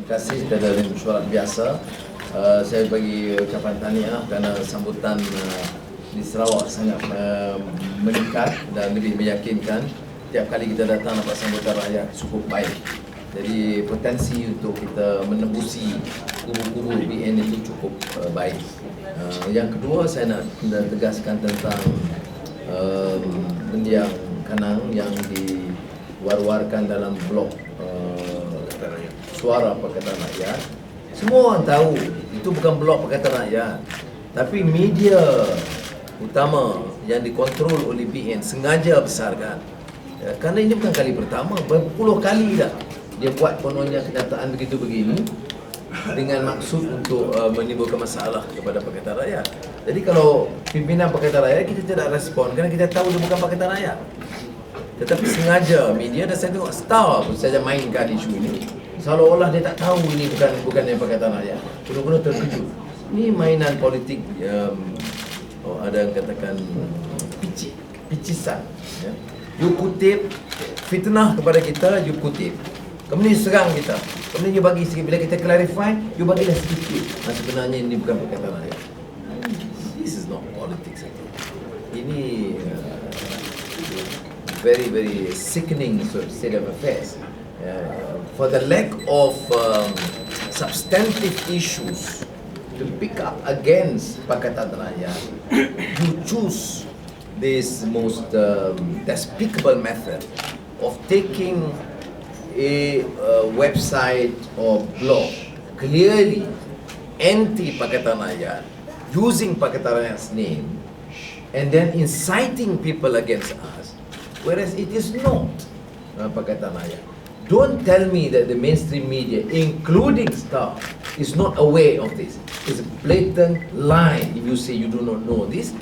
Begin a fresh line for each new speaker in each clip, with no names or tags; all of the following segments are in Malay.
kasih dari mesyuarat biasa. Saya bagi ucapan tahniah kerana sambutan di Sarawak sangat meningkat dan lebih meyakinkan. Tiap kali kita datang dapat sambutan rakyat cukup baik. Jadi potensi untuk kita menembusi kubu-kubu BN itu cukup baik. Yang kedua, saya nak tegaskan tentang mendiang kanang yang diwar-warkan dalam blog Suara Pakatan Rakyat. Semua orang tahu itu bukan blog Pakatan Rakyat, tapi media utama yang dikontrol oleh BN sengaja besarkan. Kerana ini bukan kali pertama, berpuluh kali dah dia buat kononnya kenyataan begitu begini dengan maksud untuk menimbulkan masalah kepada Pakatan Rakyat. Jadi kalau pimpinan Pakatan Rakyat, kita tidak respon kerana kita tahu dia bukan Pakatan Rakyat. Tetapi sengaja media, dan saya tengok Star pun saja mainkan isu ini seolah-olah dia tak tahu ini bukan yang Pakatan Rakyat. Benar-benar terkejut. Ini mainan politik, ada yang katakan picisan. Ya. You kutip fitnah kepada kita, you kutip. Kemudian serang kita. Kemudian you bagi sikit. Bila kita clarify, you bagilah sedikit. Sebenarnya ini bukan Pakatan Rakyat. This is not politics. Ini very sickening state of affairs. For the lack of substantive issues to pick up against Pakatan Rakyat, you choose this most despicable method of taking a website or blog clearly anti-Pakatan Rakyat, using Pakatan Rakyat's name, and then inciting people against us, whereas it is not Pakatan Rakyat. Don't tell me that the mainstream media, including Star, is not aware of this. It's a blatant lie if you say you do not know this,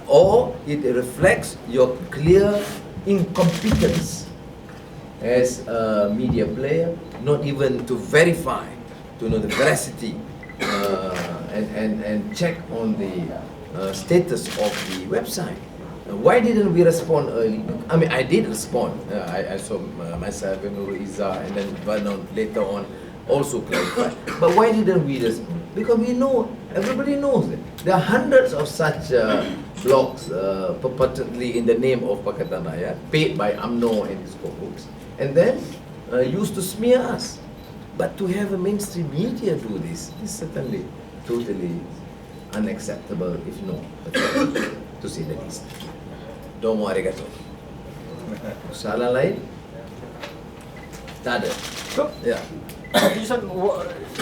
or it reflects your clear incompetence as a media player, not even to verify, to know the veracity and check on the status of the website. Why didn't we respond early? I mean, I did respond. I saw myself and Nurul Izzah, and then Vernon later on also clarified. But why didn't we respond? Because we know, everybody knows it. There are hundreds of such blogs purportedly in the name of Pakatan Rakyat, paid by UMNO and his cohorts, and then used to smear us. But to have a mainstream media do this is certainly totally unacceptable, if not pathetic, to say the least. Domo arigato. Soalan lain? Tak ada.
Yeah.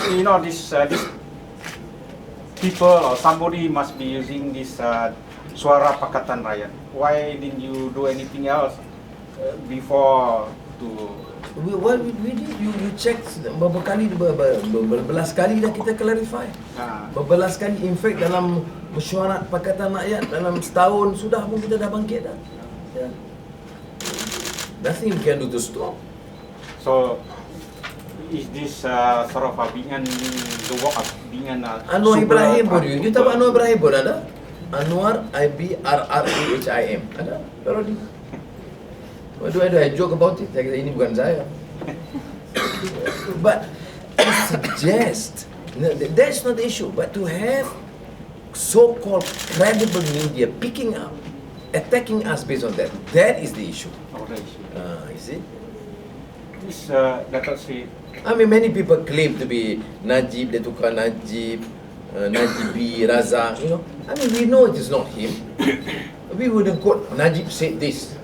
You know, this people or somebody must be using this Suara Pakatan Rakyat. Why didn't you do anything else before to?
Well, we did. You checked berbelas kali dah kita clarify. Berbelas kali, in fact dalam mesyuarat Pakatan Rakyat dalam setahun sudah pun kita dah bangkit dah. Yeah. Nothing we can do to stop.
So is this sort of being the work of being
Anwar Ibrahim pun you tahu Anwar Ibrahim pun ada. Anwar Ibrahim ada. Parodi. What do I joke about it? Saya kata ini bukan saya. But to suggest, that's not the issue. But to have so-called credible media picking up, attacking us based on that, that is the issue. You see?
This, let us see.
I mean, many people claim to be Najib, dia tukar Najib, Najibi, Razak, you know. I mean, we know it is not him. We wouldn't quote, Najib said this.